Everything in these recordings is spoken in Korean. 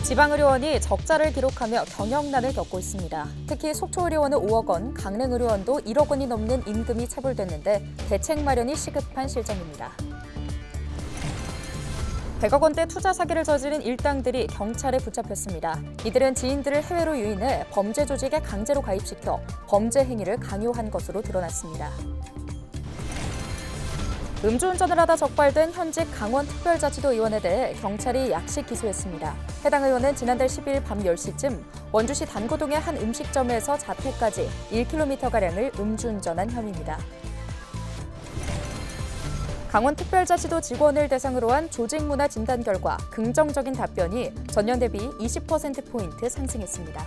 지방의료원이 적자를 기록하며 경영난을 겪고 있습니다. 특히 속초의료원은 5억 원, 강릉의료원도 1억 원이 넘는 임금이 체불됐는데 대책 마련이 시급한 실정입니다. 100억 원대 투자 사기를 저지른 일당들이 경찰에 붙잡혔습니다. 이들은 지인들을 해외로 유인해 범죄 조직에 강제로 가입시켜 범죄 행위를 강요한 것으로 드러났습니다. 음주운전을 하다 적발된 현직 강원특별자치도 의원에 대해 경찰이 약식 기소했습니다. 해당 의원은 지난달 10일 밤 10시쯤 원주시 단고동의 한 음식점에서 자택까지 1km가량을 음주운전한 혐의입니다. 강원특별자치도 직원을 대상으로 한 조직문화 진단 결과 긍정적인 답변이 전년 대비 20%포인트 상승했습니다.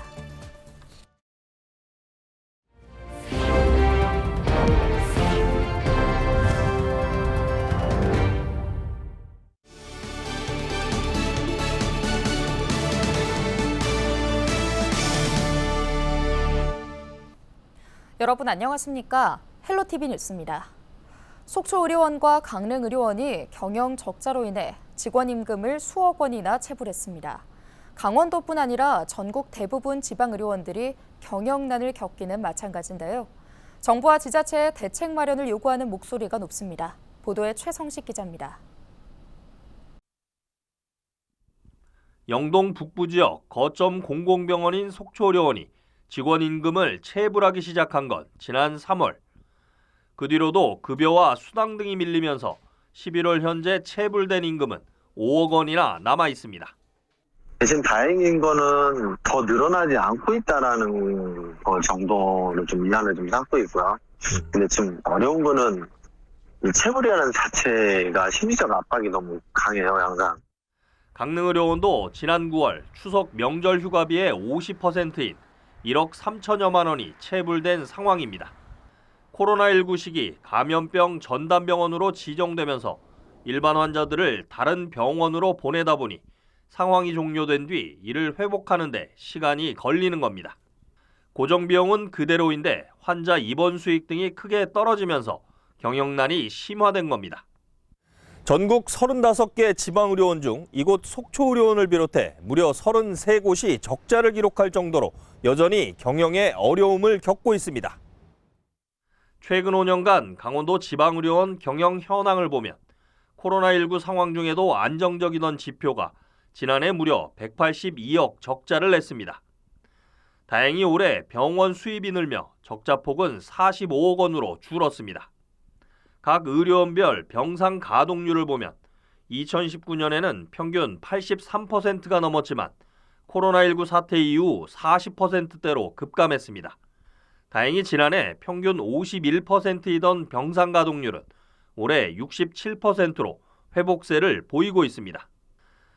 여러분 안녕하십니까? 헬로티비 뉴스입니다. 속초의료원과 강릉의료원이 경영 적자로 인해 직원 임금을 수억 원이나 체불했습니다. 강원도뿐 아니라 전국 대부분 지방의료원들이 경영난을 겪기는 마찬가지인데요. 정부와 지자체의 대책 마련을 요구하는 목소리가 높습니다. 보도에 최성식 기자입니다. 영동 북부 지역 거점 공공병원인 속초의료원이 직원 임금을 체불하기 시작한 건 지난 3월. 그 뒤로도 급여와 수당 등이 밀리면서 11월 현재 체불된 임금은 5억 원이나 남아 있습니다. 대신 다행인 거는 더 늘어나지 않고 있다라는 거 정도로 좀 위안을 좀 삼고 있고요. 근데 지금 어려운 거는 이 체불이라는 자체가 심리적 압박이 너무 강해요, 항상. 강릉의료원도 지난 9월 추석 명절 휴가비의 50%인 1억 3천여만 원이 체불된 상황입니다. 코로나19 시기 감염병 전담병원으로 지정되면서 일반 환자들을 다른 병원으로 보내다 보니 상황이 종료된 뒤 이를 회복하는 데 시간이 걸리는 겁니다. 고정비용은 그대로인데 환자 입원 수익 등이 크게 떨어지면서 경영난이 심화된 겁니다. 전국 35개 지방의료원 중 이곳 속초의료원을 비롯해 무려 33곳이 적자를 기록할 정도로 여전히 경영에 어려움을 겪고 있습니다. 최근 5년간 강원도 지방의료원 경영 현황을 보면 코로나19 상황 중에도 안정적이던 지표가 지난해 무려 182억 적자를 냈습니다. 다행히 올해 병원 수입이 늘며 적자폭은 45억 원으로 줄었습니다. 각 의료원별 병상 가동률을 보면 2019년에는 평균 83%가 넘었지만 코로나19 사태 이후 40%대로 급감했습니다. 다행히 지난해 평균 51%이던 병상 가동률은 올해 67%로 회복세를 보이고 있습니다.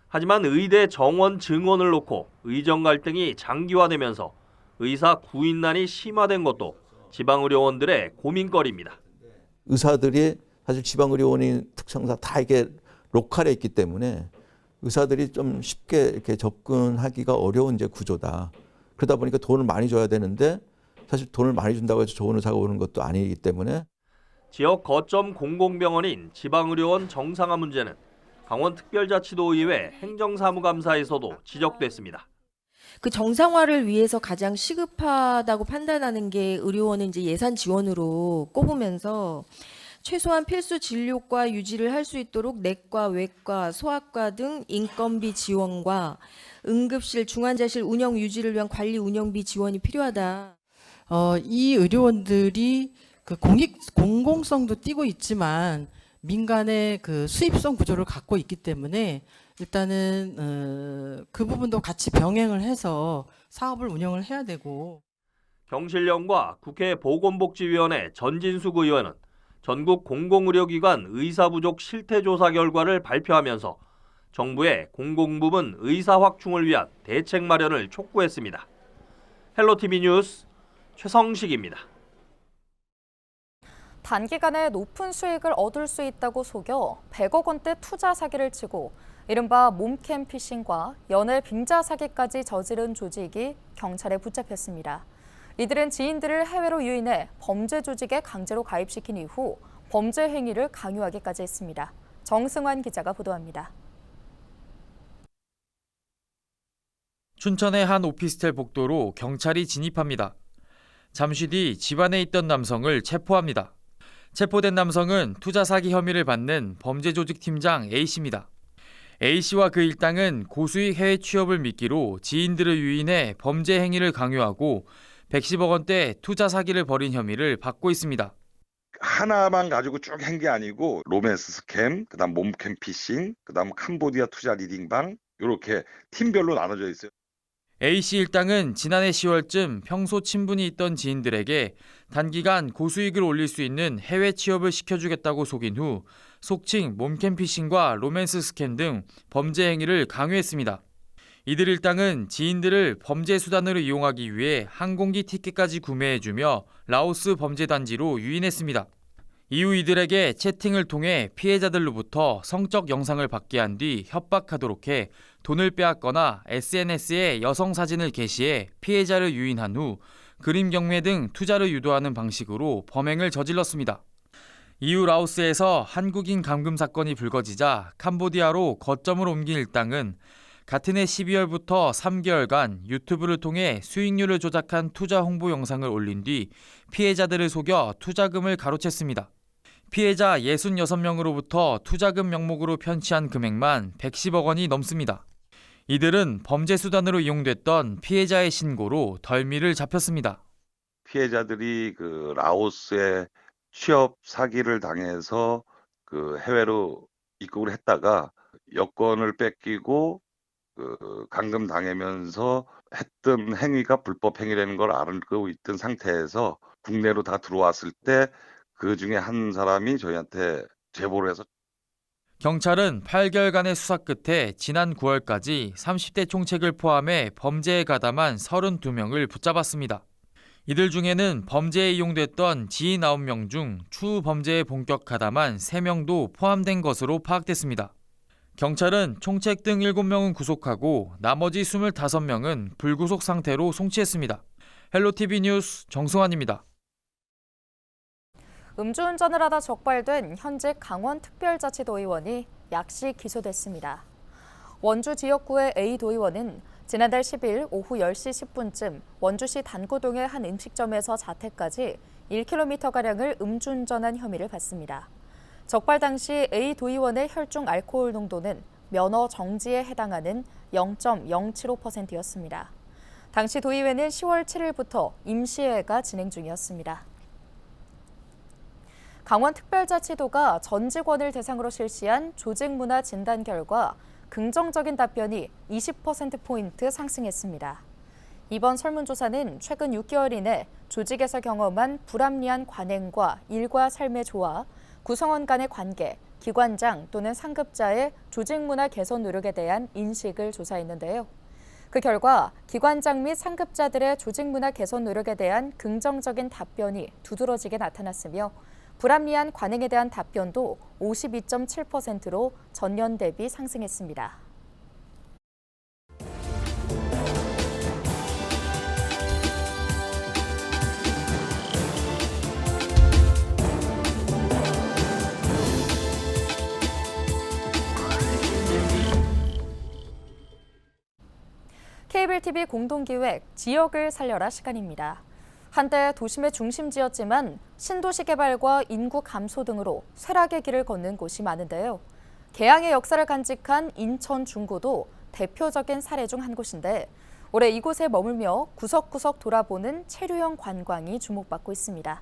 하지만 의대 정원 증원을 놓고 의정 갈등이 장기화되면서 의사 구인난이 심화된 것도 지방의료원들의 고민거리입니다. 의사들이 사실 지방의료원의 특성상 다 이게 로컬에 있기 때문에 의사들이 좀 쉽게 이렇게 접근하기가 어려운 이제 구조다. 그러다 보니까 돈을 많이 줘야 되는데 사실 돈을 많이 준다고 해서 좋은 의사가 오는 것도 아니기 때문에 지역 거점 공공병원인 지방의료원 정상화 문제는 강원특별자치도의회 행정사무감사에서도 지적됐습니다. 그 정상화를 위해서 가장 시급하다고 판단하는 게 의료원은 이제 예산 지원으로 꼽으면서 최소한 필수 진료과 유지를 할 수 있도록 내과, 외과, 소아과 등 인건비 지원과 응급실, 중환자실 운영 유지를 위한 관리 운영비 지원이 필요하다. 이 의료원들이 그 공공성도 띠고 있지만 민간의 그 수입성 구조를 갖고 있기 때문에 일단은 그 부분도 같이 병행을 해서 사업을 운영을 해야 되고. 경실련과 국회 보건복지위원회 전진숙 의원은 전국 공공의료기관 의사 부족 실태조사 결과를 발표하면서 정부의 공공부문 의사 확충을 위한 대책 마련을 촉구했습니다. 헬로티비 뉴스 최성식입니다. 단기간에 높은 수익을 얻을 수 있다고 속여 100억 원대 투자 사기를 치고 이른바 몸캠 피싱과 연애 빙자 사기까지 저지른 조직이 경찰에 붙잡혔습니다. 이들은 지인들을 해외로 유인해 범죄 조직에 강제로 가입시킨 이후 범죄 행위를 강요하기까지 했습니다. 정승환 기자가 보도합니다. 춘천의 한 오피스텔 복도로 경찰이 진입합니다. 잠시 뒤 집안에 있던 남성을 체포합니다. 체포된 남성은 투자 사기 혐의를 받는 범죄조직팀장 A씨입니다. A씨와 그 일당은 고수익 해외 취업을 미끼로 지인들을 유인해 범죄 행위를 강요하고 110억 원대 투자 사기를 벌인 혐의를 받고 있습니다. 하나만 가지고 쭉 한 게 아니고 로맨스 스캠, 그다음 몸캠 피싱, 그다음 캄보디아 투자 리딩방 이렇게 팀별로 나눠져 있어요. A씨 일당은 지난해 10월쯤 평소 친분이 있던 지인들에게 단기간 고수익을 올릴 수 있는 해외 취업을 시켜주겠다고 속인 후 속칭 몸캠 피싱과 로맨스 스캠 등 범죄 행위를 강요했습니다. 이들 일당은 지인들을 범죄 수단으로 이용하기 위해 항공기 티켓까지 구매해주며 라오스 범죄단지로 유인했습니다. 이후 이들에게 채팅을 통해 피해자들로부터 성적 영상을 받게 한 뒤 협박하도록 해 돈을 빼앗거나 SNS에 여성 사진을 게시해 피해자를 유인한 후 그림 경매 등 투자를 유도하는 방식으로 범행을 저질렀습니다. 이후 라오스에서 한국인 감금 사건이 불거지자 캄보디아로 거점을 옮긴 일당은 같은 해 12월부터 3개월간 유튜브를 통해 수익률을 조작한 투자 홍보 영상을 올린 뒤 피해자들을 속여 투자금을 가로챘습니다. 피해자 66명으로부터 투자금 명목으로 편취한 금액만 110억 원이 넘습니다. 이들은 범죄 수단으로 이용됐던 피해자의 신고로 덜미를 잡혔습니다. 피해자들이 그 라오스에 취업 사기를 당해서 그 해외로 입국을 했다가 여권을 뺏기고 그 감금 당하면서 했던 행위가 불법 행위라는 걸 알고 있던 상태에서 국내로 다 들어왔을 때 그 중에 한 사람이 저희한테 제보를 해서 경찰은 8개월간의 수사 끝에 지난 9월까지 30대 총책을 포함해 범죄에 가담한 32명을 붙잡았습니다. 이들 중에는 범죄에 이용됐던 지인 9명 중 추후 범죄에 본격 가담한 3명도 포함된 것으로 파악됐습니다. 경찰은 총책 등 7명은 구속하고 나머지 25명은 불구속 상태로 송치했습니다. 헬로티비 뉴스 정승환입니다. 음주운전을 하다 적발된 현직 강원특별자치도 의원이 약식 기소됐습니다. 원주 지역구의 A 도의원은 지난달 10일 오후 10시 10분쯤 원주시 단구동의 한 음식점에서 자택까지 1km가량을 음주운전한 혐의를 받습니다. 적발 당시 A 도의원의 혈중 알코올 농도는 면허 정지에 해당하는 0.075%였습니다. 당시 도의회는 10월 7일부터 임시회가 진행 중이었습니다. 강원특별자치도가 전 직원을 대상으로 실시한 조직문화 진단 결과 긍정적인 답변이 20%포인트 상승했습니다. 이번 설문조사는 최근 6개월 이내 조직에서 경험한 불합리한 관행과 일과 삶의 조화, 구성원 간의 관계, 기관장 또는 상급자의 조직문화 개선 노력에 대한 인식을 조사했는데요. 그 결과 기관장 및 상급자들의 조직문화 개선 노력에 대한 긍정적인 답변이 두드러지게 나타났으며 불합리한 관행에 대한 답변도 52.7%로 전년 대비 상승했습니다. 케이블 TV 공동기획 지역을 살려라 시간입니다. 한때 도심의 중심지였지만 신도시 개발과 인구 감소 등으로 쇠락의 길을 걷는 곳이 많은데요. 개항의 역사를 간직한 인천 중구도 대표적인 사례 중 한 곳인데 올해 이곳에 머물며 구석구석 돌아보는 체류형 관광이 주목받고 있습니다.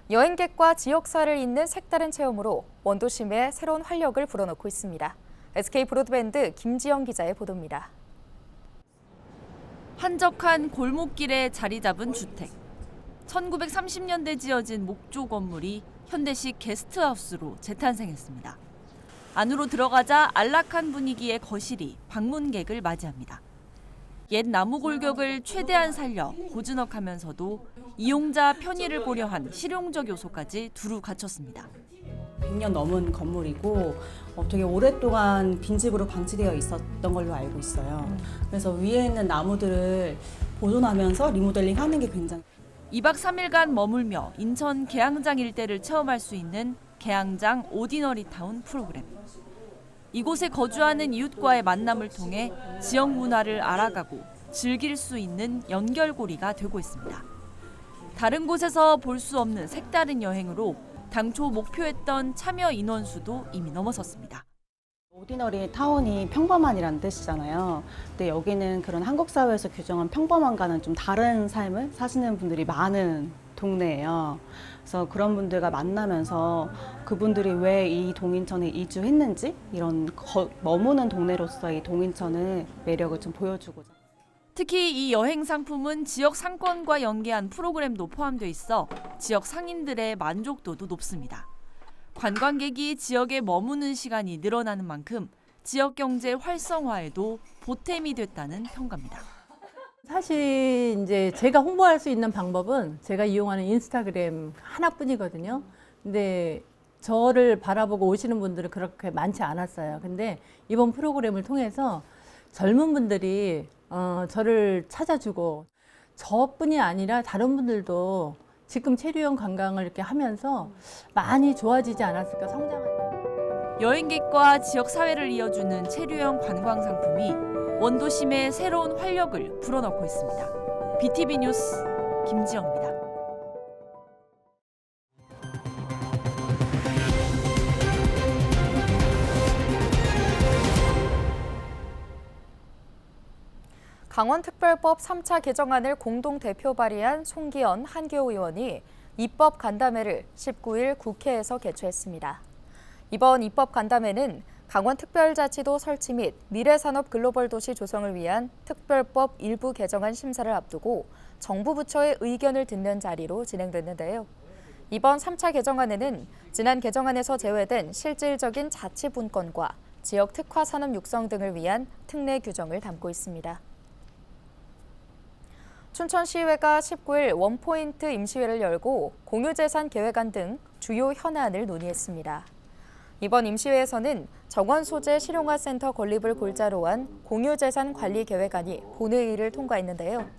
여행객과 지역사를 잇는 색다른 체험으로 원도심에 새로운 활력을 불어넣고 있습니다. SK 브로드밴드 김지영 기자의 보도입니다. 한적한 골목길에 자리 잡은 주택. 1930년대 지어진 목조 건물이 현대식 게스트하우스로 재탄생했습니다. 안으로 들어가자 안락한 분위기의 거실이 방문객을 맞이합니다. 옛 나무 골격을 최대한 살려 고즈넉하면서도 이용자 편의를 고려한 실용적 요소까지 두루 갖췄습니다. 100년 넘은 건물이고 되게 오랫동안 빈집으로 방치되어 있었던 걸로 알고 있어요. 그래서 위에 있는 나무들을 보존하면서 리모델링 하는 게 굉장히 2박 3일간 머물며 인천 계양장 일대를 체험할 수 있는 계양장 오디너리 타운 프로그램. 이곳에 거주하는 이웃과의 만남을 통해 지역 문화를 알아가고 즐길 수 있는 연결고리가 되고 있습니다. 다른 곳에서 볼 수 없는 색다른 여행으로 당초 목표했던 참여 인원수도 이미 넘어섰습니다. 오디너리 타운이 평범한이라는 뜻이잖아요. 근데 여기는 그런 한국 사회에서 규정한 평범한과는 좀 다른 삶을 사시는 분들이 많은 동네예요. 그래서 그런 분들과 만나면서 그분들이 왜 이 동인천에 이주했는지 이런 머무는 동네로서의 동인천의 매력을 좀 보여주고자. 특히 이 여행 상품은 지역 상권과 연계한 프로그램도 포함되어 있어 지역 상인들의 만족도도 높습니다. 관광객이 지역에 머무는 시간이 늘어나는 만큼 지역 경제 활성화에도 보탬이 됐다는 평가입니다. 사실 이제 제가 홍보할 수 있는 방법은 제가 이용하는 인스타그램 하나뿐이거든요. 근데 저를 바라보고 오시는 분들은 그렇게 많지 않았어요. 근데 이번 프로그램을 통해서 젊은 분들이 저를 찾아주고 저뿐이 아니라 다른 분들도 지금 체류형 관광을 이렇게 하면서 많이 좋아지지 않았을까, 성장을. 여행객과 지역 사회를 이어주는 체류형 관광 상품이 원도심에 새로운 활력을 불어넣고 있습니다. BTV 뉴스 김지영입니다. 강원특별법 3차 개정안을 공동 대표 발의한 송기현 한교우 의원이 입법 간담회를 19일 국회에서 개최했습니다. 이번 입법 간담회는 강원특별자치도 설치 및 미래산업 글로벌 도시 조성을 위한 특별법 일부 개정안 심사를 앞두고 정부 부처의 의견을 듣는 자리로 진행됐는데요. 이번 3차 개정안에는 지난 개정안에서 제외된 실질적인 자치 분권과 지역 특화 산업 육성 등을 위한 특례 규정을 담고 있습니다. 춘천시의회가 19일 원포인트 임시회를 열고 공유재산 계획안 등 주요 현안을 논의했습니다. 이번 임시회에서는 정원 소재 실용화센터 건립을 골자로 한 공유재산 관리 계획안이 본회의를 통과했는데요.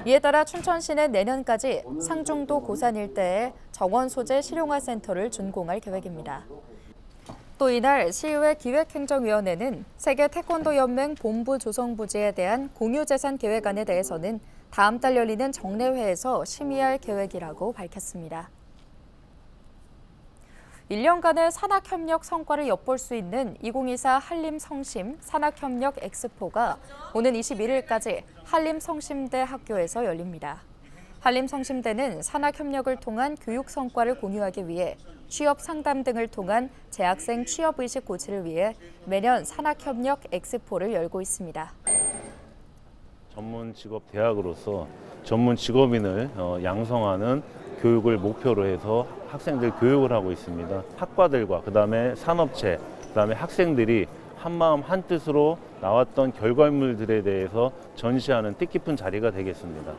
이에 따라 춘천시는 내년까지 상중도 고산 일대에 정원 소재 실용화센터를 준공할 계획입니다. 또 이날 시의회 기획행정위원회는 세계 태권도 연맹 본부 조성 부지에 대한 공유재산 계획안에 대해서는 다음 달 열리는 정례회에서 심의할 계획이라고 밝혔습니다. 1년간의 산학협력 성과를 엿볼 수 있는 2024 한림성심 산학협력 엑스포가 오는 21일까지 한림성심대 학교에서 열립니다. 한림성심대는 산학협력을 통한 교육 성과를 공유하기 위해 취업 상담 등을 통한 재학생 취업의식 고취를 위해 매년 산학협력 엑스포를 열고 있습니다. 전문 직업 대학으로서 전문 직업인을 양성하는 교육을 목표로 해서 학생들 교육을 하고 있습니다. 학과들과 그다음에 산업체, 그다음에 학생들이 한마음 한뜻으로 나왔던 결과물들에 대해서 전시하는 뜻깊은 자리가 되겠습니다.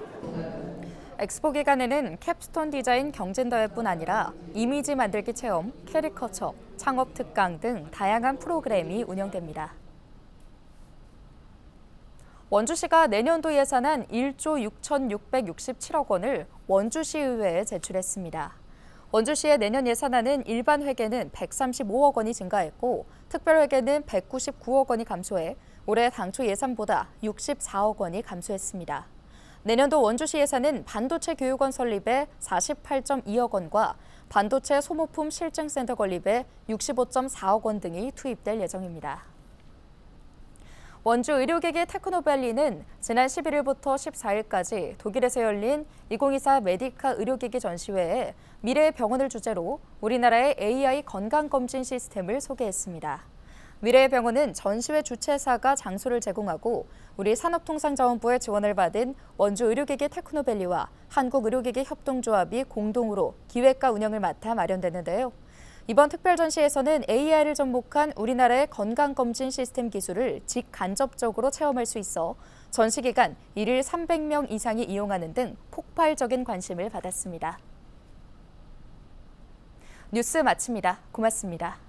엑스포 기간에는 캡스톤 디자인 경진대회뿐 아니라 이미지 만들기 체험, 캐리커처, 창업 특강 등 다양한 프로그램이 운영됩니다. 원주시가 내년도 예산안 1조 6,667억 원을 원주시의회에 제출했습니다. 원주시의 내년 예산안은 일반 회계는 135억 원이 증가했고 특별회계는 199억 원이 감소해 올해 당초 예산보다 64억 원이 감소했습니다. 내년도 원주시 예산은 반도체 교육원 설립에 48.2억 원과 반도체 소모품 실증센터 건립에 65.4억 원 등이 투입될 예정입니다. 원주 의료기기 테크노밸리는 지난 11일부터 14일까지 독일에서 열린 2024 메디카 의료기기 전시회에 미래의 병원을 주제로 우리나라의 AI 건강검진 시스템을 소개했습니다. 미래의 병원은 전시회 주최사가 장소를 제공하고 우리 산업통상자원부의 지원을 받은 원주 의료기기 테크노밸리와 한국의료기기 협동조합이 공동으로 기획과 운영을 맡아 마련됐는데요. 이번 특별 전시에서는 AI를 접목한 우리나라의 건강검진 시스템 기술을 직간접적으로 체험할 수 있어 전시 기간 1일 300명 이상이 이용하는 등 폭발적인 관심을 받았습니다. 뉴스 마칩니다. 고맙습니다.